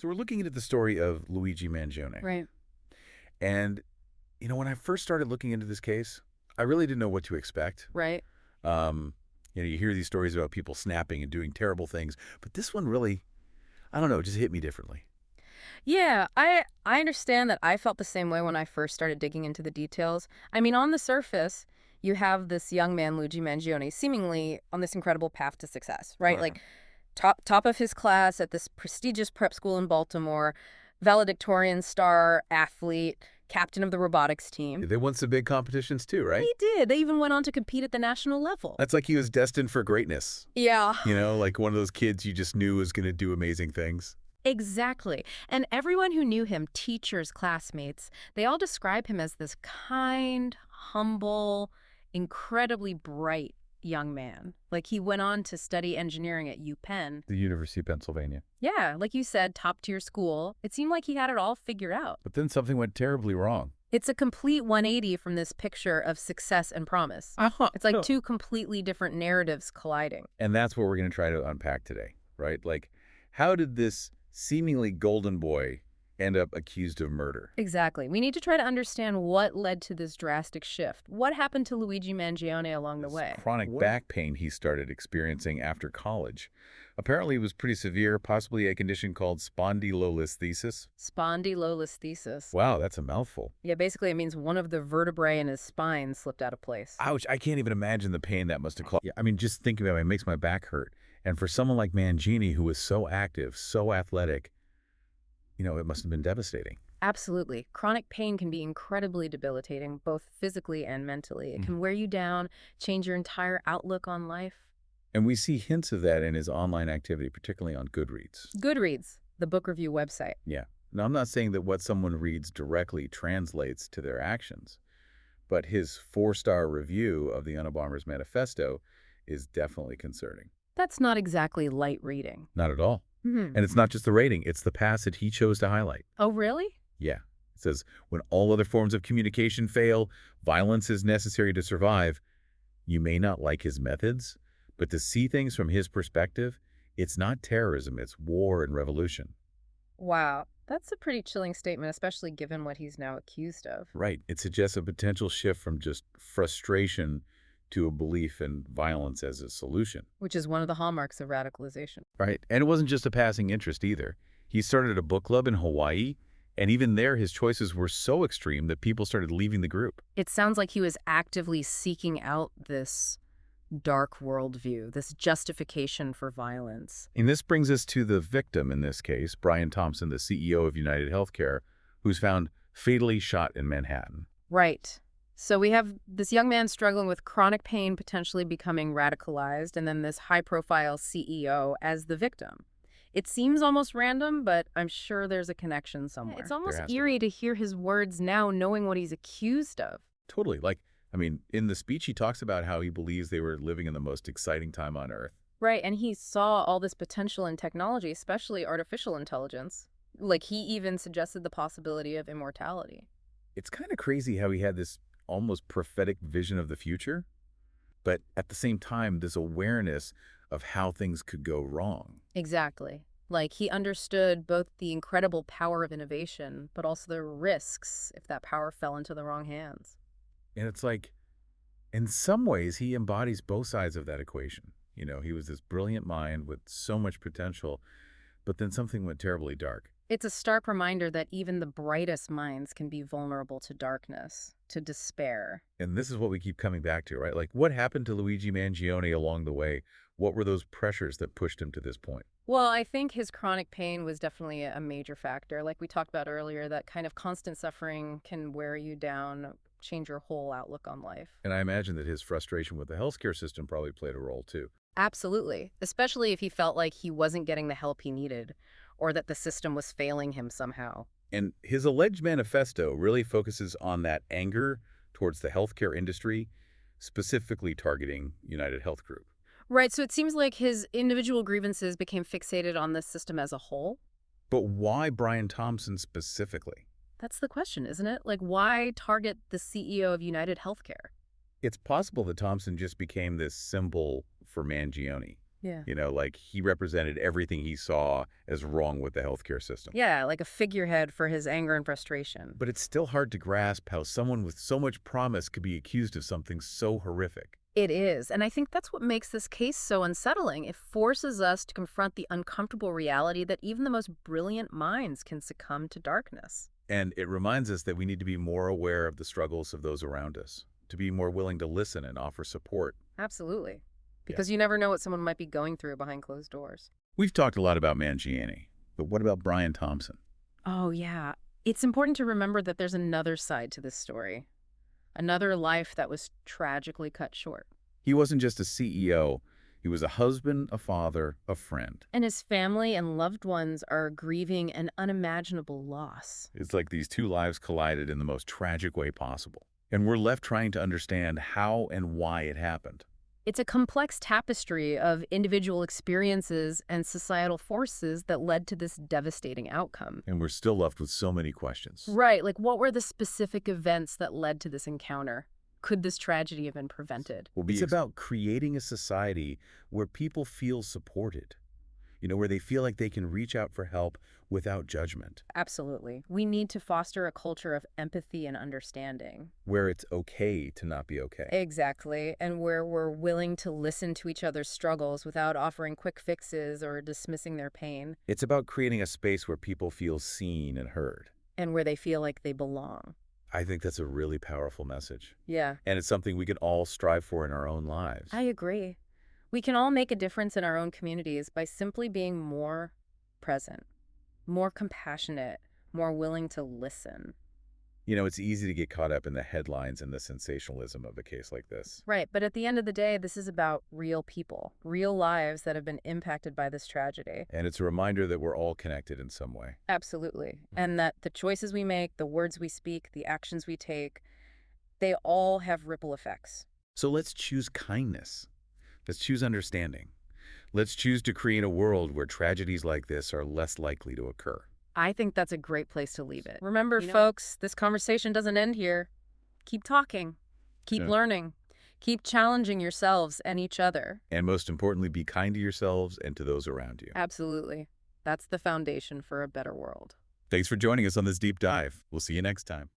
So we're looking into the story of Luigi Mangione. Right. And, when I first started looking into this case, I really didn't know what to expect. Right. Um, you hear these stories about people snapping and doing terrible things, but this one really, I don't know, it just hit me differently. Yeah, I understand that I felt the same way when I first started digging into the details. I mean, on the surface, you have this young man, Luigi Mangione, seemingly on this incredible path to success, right? Right. Like top of his class at this prestigious prep school in Baltimore, valedictorian star athlete, captain of the robotics team. They won some big competitions too, right? He did. They even went on to compete at the national level. That's like he was destined for greatness. Yeah. Like one of those kids you just knew was going to do amazing things. Exactly. And everyone who knew him, teachers, classmates, they all describe him as this kind, humble, incredibly bright young man. Like he went on to study engineering at UPenn. The University of Pennsylvania. Yeah, like you said, top-tier school. It seemed like he had it all figured out. But then something went terribly wrong. It's a complete 180 from this picture of success and promise. It's like two completely different narratives colliding. And that's what we're going to try to unpack today, right? Like, how did this seemingly golden boy end up accused of murder? Exactly. We need to try to understand what led to this drastic shift. What happened to Luigi Mangione along the way? Chronic back pain he started experiencing after college. Apparently, it was pretty severe, possibly a condition called spondylolisthesis. Spondylolisthesis. Wow, that's a mouthful. Yeah, basically it means one of the vertebrae in his spine slipped out of place. Ouch, I can't even imagine the pain that must have caused. Yeah, I mean, just thinking about it makes my back hurt. And for someone like Mangini, who was so active, so athletic, it must have been devastating. Absolutely. Chronic pain can be incredibly debilitating, both physically and mentally. It can wear you down, change your entire outlook on life. And we see hints of that in his online activity, particularly on Goodreads. Goodreads, the book review website. Yeah. Now, I'm not saying that what someone reads directly translates to their actions, but his 4-star review of the Unabomber's Manifesto is definitely concerning. That's not exactly light reading. Not at all. Mm-hmm. And it's not just the rating, it's the passage he chose to highlight. Oh, really? Yeah. It says, when all other forms of communication fail, violence is necessary to survive. You may not like his methods, but to see things from his perspective, it's not terrorism, it's war and revolution. Wow. That's a pretty chilling statement, especially given what he's now accused of. Right. It suggests a potential shift from just frustration to a belief in violence as a solution. Which is one of the hallmarks of radicalization. Right. And it wasn't just a passing interest either. He started a book club in Hawaii, and even there his choices were so extreme that people started leaving the group. It sounds like he was actively seeking out this dark worldview, this justification for violence. And this brings us to the victim in this case, Brian Thompson, the CEO of United Healthcare, who's found fatally shot in Manhattan. Right. So we have this young man struggling with chronic pain, potentially becoming radicalized, and then this high-profile CEO as the victim. It seems almost random, but I'm sure there's a connection somewhere. It's almost eerie to hear his words now, knowing what he's accused of. Totally. In the speech, he talks about how he believes they were living in the most exciting time on Earth. Right, and he saw all this potential in technology, especially artificial intelligence. Like, he even suggested the possibility of immortality. It's kind of crazy how he had this almost prophetic vision of the future, but at the same time, this awareness of how things could go wrong. Exactly. Like, he understood both the incredible power of innovation, but also the risks if that power fell into the wrong hands. And it's like, in some ways, he embodies both sides of that equation. He was this brilliant mind with so much potential, but then something went terribly dark. It's a stark reminder that even the brightest minds can be vulnerable to darkness, to despair. And this is what we keep coming back to, right? Like, what happened to Luigi Mangione along the way? What were those pressures that pushed him to this point? Well, I think his chronic pain was definitely a major factor. Like we talked about earlier, that kind of constant suffering can wear you down, change your whole outlook on life. And I imagine that his frustration with the healthcare system probably played a role too. Absolutely, especially if he felt like he wasn't getting the help he needed or that the system was failing him somehow. And his alleged manifesto really focuses on that anger towards the healthcare industry, specifically targeting United Health Group. Right, so it seems like his individual grievances became fixated on the system as a whole. But why Brian Thompson specifically? That's the question, isn't it? Like, why target the CEO of United Healthcare? It's possible that Thompson just became this symbol for Mangione. Yeah. Like he represented everything he saw as wrong with the healthcare system. Yeah, like a figurehead for his anger and frustration. But it's still hard to grasp how someone with so much promise could be accused of something so horrific. It is, and I think that's what makes this case so unsettling. It forces us to confront the uncomfortable reality that even the most brilliant minds can succumb to darkness. And it reminds us that we need to be more aware of the struggles of those around us, to be more willing to listen and offer support. Absolutely. Yeah. Because you never know what someone might be going through behind closed doors. We've talked a lot about Mangione, but what about Brian Thompson? Oh, yeah. It's important to remember that there's another side to this story. Another life that was tragically cut short. He wasn't just a CEO. He was a husband, a father, a friend. And his family and loved ones are grieving an unimaginable loss. It's like these two lives collided in the most tragic way possible. And we're left trying to understand how and why it happened. It's a complex tapestry of individual experiences and societal forces that led to this devastating outcome. And we're still left with so many questions. Right, like what were the specific events that led to this encounter? Could this tragedy have been prevented? It's about creating a society where people feel supported, where they feel like they can reach out for help without judgment, Absolutely. We need to foster a culture of empathy and understanding. where it's okay to not be okay. Exactly, and where we're willing to listen to each other's struggles without offering quick fixes or dismissing their pain, It's about creating a space where people feel seen and heard. and where they feel like they belong. I think that's a really powerful message. Yeah, And it's something we can all strive for in our own lives. I agree. We can all make a difference in our own communities by simply being more present, more compassionate, more willing to listen. It's easy to get caught up in the headlines and the sensationalism of a case like this. Right, but at the end of the day, this is about real people, real lives that have been impacted by this tragedy. And it's a reminder that we're all connected in some way. Absolutely. And that the choices we make, the words we speak, the actions we take, they all have ripple effects. So let's choose kindness. Let's choose understanding. Let's choose to create a world where tragedies like this are less likely to occur. I think that's a great place to leave it. Remember, You know- folks, this conversation doesn't end here. Keep talking, keep Yeah. learning, keep challenging yourselves and each other. And most importantly, be kind to yourselves and to those around you. Absolutely. That's the foundation for a better world. Thanks for joining us on this deep dive. We'll see you next time.